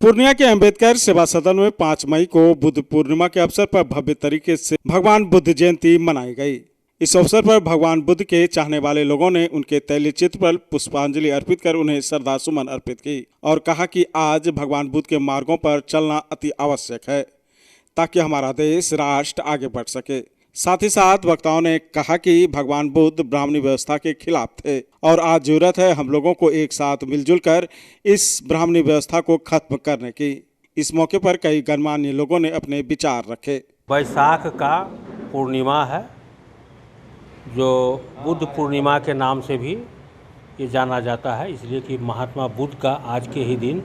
पूर्णिया के अंबेडकर सेवा सदन में 5 मई को बुद्ध पूर्णिमा के अवसर पर भव्य तरीके से भगवान बुद्ध जयंती मनाई गई। इस अवसर पर भगवान बुद्ध के चाहने वाले लोगों ने उनके तैलीय चित्र पर पुष्पांजलि अर्पित कर उन्हें श्रद्धा सुमन अर्पित की और कहा कि आज भगवान बुद्ध के मार्गों पर चलना अति आवश्यक है ताकि हमारा देश राष्ट्र आगे बढ़ सके। साथ ही साथ वक्ताओं ने कहा कि भगवान बुद्ध ब्राह्मणी व्यवस्था के खिलाफ थे और आज जरूरत है हम लोगों को एक साथ मिलजुल कर इस ब्राह्मणी व्यवस्था को खत्म करने की। इस मौके पर कई गणमान्य लोगों ने अपने विचार रखे। वैशाख का पूर्णिमा है जो बुद्ध पूर्णिमा के नाम से भी ये जाना जाता है, इसलिए कि महात्मा बुद्ध का आज के ही दिन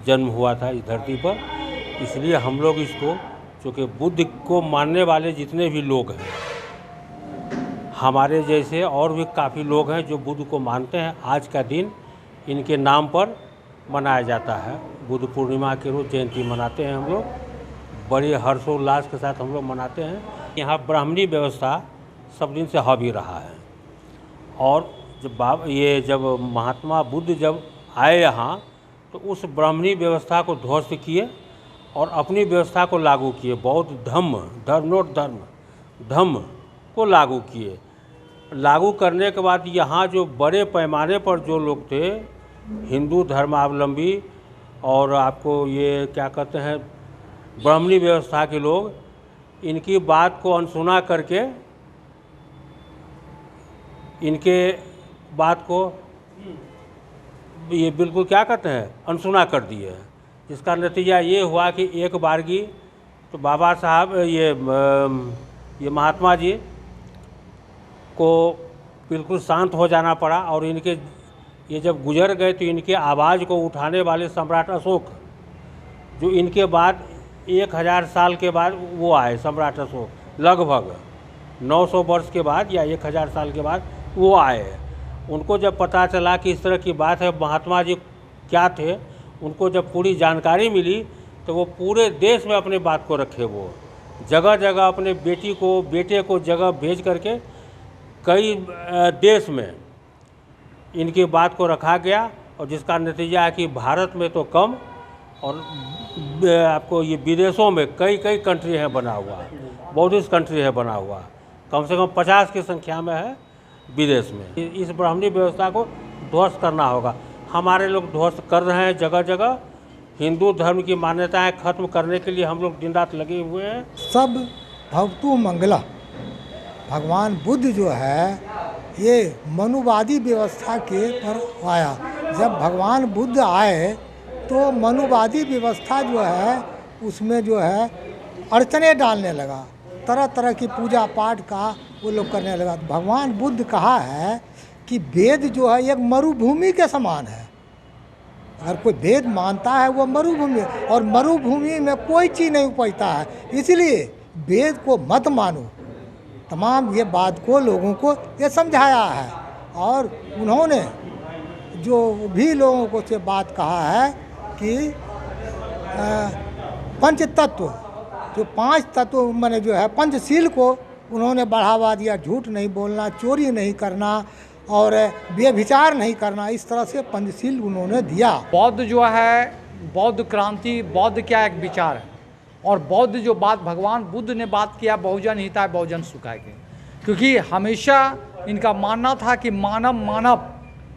जन्म हुआ था इस धरती पर। इसलिए हम लोग इसको, चूँकि बुद्ध को मानने वाले जितने भी लोग हैं, हमारे जैसे और भी काफ़ी लोग हैं जो बुद्ध को मानते हैं, आज का दिन इनके नाम पर मनाया जाता है। बुद्ध पूर्णिमा के रोज़ जयंती मनाते हैं हम लोग, बड़े हर्षोल्लास के साथ हम लोग मनाते हैं। यहाँ ब्राह्मणी व्यवस्था सब दिन से हावी रहा है और जब महात्मा बुद्ध जब आए यहाँ तो उस ब्राह्मणी व्यवस्था को ध्वस्त किए और अपनी व्यवस्था को लागू किए। बौद्ध धम्म को लागू किए। लागू करने के बाद यहाँ जो बड़े पैमाने पर जो लोग थे, हिंदू धर्मावलंबी और आपको ये क्या कहते हैं ब्राह्मणी व्यवस्था के लोग, इनकी बात को अनसुना करके इनके बात को ये बिल्कुल क्या कहते हैं अनसुना कर दिए हैं। जिसका नतीजा ये हुआ कि एक बारगी तो बाबा साहब ये महात्मा जी को बिल्कुल शांत हो जाना पड़ा और इनके ये जब गुजर गए तो इनके आवाज़ को उठाने वाले सम्राट अशोक, जो इनके बाद 1000 साल के बाद वो आए, सम्राट अशोक लगभग 900 वर्ष के बाद या 1000 साल के बाद वो आए। उनको जब पता चला कि इस तरह की बात है, महात्मा जी क्या थे, उनको जब पूरी जानकारी मिली तो वो पूरे देश में अपने बात को रखे। वो जगह जगह अपने बेटे को जगह भेज करके कई देश में इनकी बात को रखा गया और जिसका नतीजा है कि भारत में तो कम और आपको ये विदेशों में कई कंट्री है बना हुआ, बौद्धिस्ट कंट्री है बना हुआ, कम से कम 50 की संख्या में है विदेश में। इस ब्राह्मणी व्यवस्था को ध्वस्त करना होगा। हमारे लोग ध्वस्त कर रहे हैं जगह जगह। हिंदू धर्म की मान्यताएं खत्म करने के लिए हम लोग दिन रात लगे हुए हैं। सब भवतु मंगला। भगवान बुद्ध जो है ये मनुवादी व्यवस्था के पर आया। जब भगवान बुद्ध आए तो मनुवादी व्यवस्था जो है उसमें जो है अड़चने डालने लगा, तरह तरह की पूजा पाठ का वो लोग करने लगा। भगवान बुद्ध कहा है कि वेद जो है एक मरुभूमि के समान है। अगर कोई वेद मानता है वो मरुभूमि है और मरुभूमि में कोई चीज़ नहीं उपजता है, इसलिए वेद को मत मानो। तमाम ये बात को लोगों को ये समझाया है और उन्होंने जो भी लोगों को से बात कहा है कि पंच तत्व, जो 5 तत्व माने जो है पंचशील को उन्होंने बढ़ावा दिया। झूठ नहीं बोलना, चोरी नहीं करना और व्यभिचार नहीं करना, इस तरह से पंचशील उन्होंने दिया। बौद्ध जो है, बौद्ध क्रांति, बौद्ध क्या एक विचार है और बौद्ध जो बात भगवान बुद्ध ने बात किया, बहुजन हिताय बहुजन सुखाय के, क्योंकि हमेशा इनका मानना था कि मानव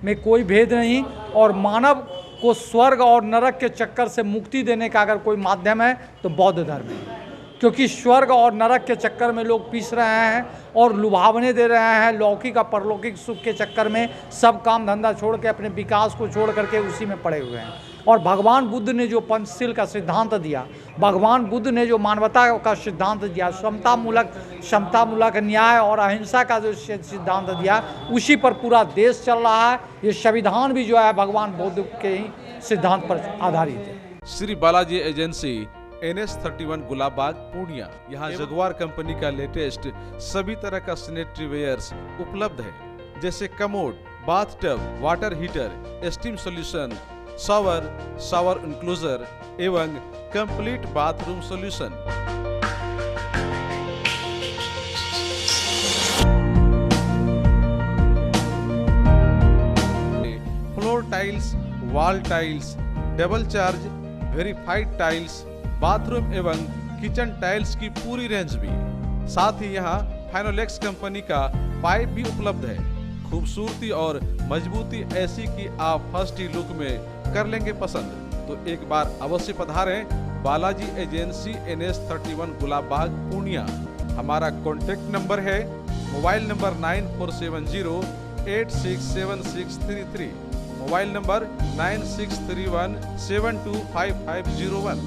में कोई भेद नहीं और मानव को स्वर्ग और नरक के चक्कर से मुक्ति देने का अगर कोई माध्यम है तो बौद्ध धर्म है। क्योंकि स्वर्ग और नरक के चक्कर में लोग पीस रहे हैं और लुभावने दे रहे हैं, लौकिक और परलौकिक सुख के चक्कर में सब काम धंधा छोड़ के अपने विकास को छोड़ करके उसी में पड़े हुए हैं। और भगवान बुद्ध ने जो पंचशील का सिद्धांत दिया, भगवान बुद्ध ने जो मानवता का सिद्धांत दिया, समतामूलक न्याय और अहिंसा का जो सिद्धांत दिया, उसी पर पूरा देश चल रहा है। ये संविधान भी जो है भगवान बुद्ध के ही सिद्धांत पर आधारित है। Shri Balaji agency NS31 Gulabbagh Purnia. यहाँ जगुआर कंपनी का लेटेस्ट सभी तरह का सैनिटरी वेयर्स उपलब्ध है, जैसे commode, bathtub, water heater, steam solution, shower enclosure एवं complete bathroom solution. Floor tiles, wall tiles, double charge verified tiles, bathroom एवं किचन टाइल्स की पूरी रेंज भी। साथ ही यहाँ फाइनोलेक्स कंपनी का पाइप भी उपलब्ध है। खूबसूरती और मजबूती ऐसी कि आप फर्स्ट ही लुक में कर लेंगे पसंद। तो एक बार अवश्य पधारें बालाजी एजेंसी NS 31 गुलाब बाग पूर्णिया। हमारा कॉन्टेक्ट नंबर है mobile number 9471086763, mobile number 9631725501।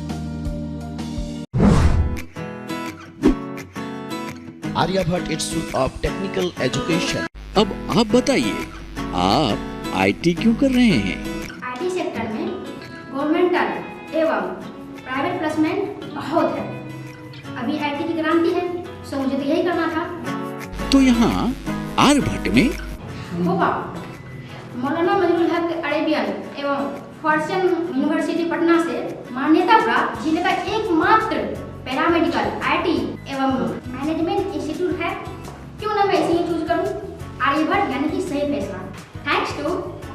Aryabhatta institute of technical education. अब आप बताइए, आप IT क्यों कर रहे हैं? IT सेक्टर में गवर्नमेंटल एवं प्राइवेट प्लेसमेंट बहुत है। अभी IT की क्रांति है, सो मुझे तो यही करना था। तो यहाँ आर्यभट्ट में होगा मौलाना मजरूल हक अरेबियन एवं फॉर्च्यून यूनिवर्सिटी पटना से मान्यता प्राप्त जिले का एकमात्र पैरामेडिकल IT एवं मैनेजमेंट इंस्टीट्यूट है। क्यों ना मैं इसे चूज करूं? आर्यभट्ट यानी कि सही फैसला। थैंक्स टू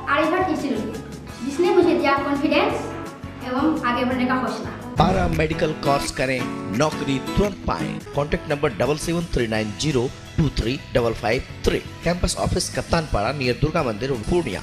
आर्यभट्ट इंस्टीट्यूट जिसने मुझे दिया कॉन्फिडेंस एवं आगे बढ़ने का हौसला। पारा मेडिकल कोर्स करें, नौकरी तुरंत पाएं। Contact number 7739023553। Campus office Kaptanpara near Durga Mandir Purnia.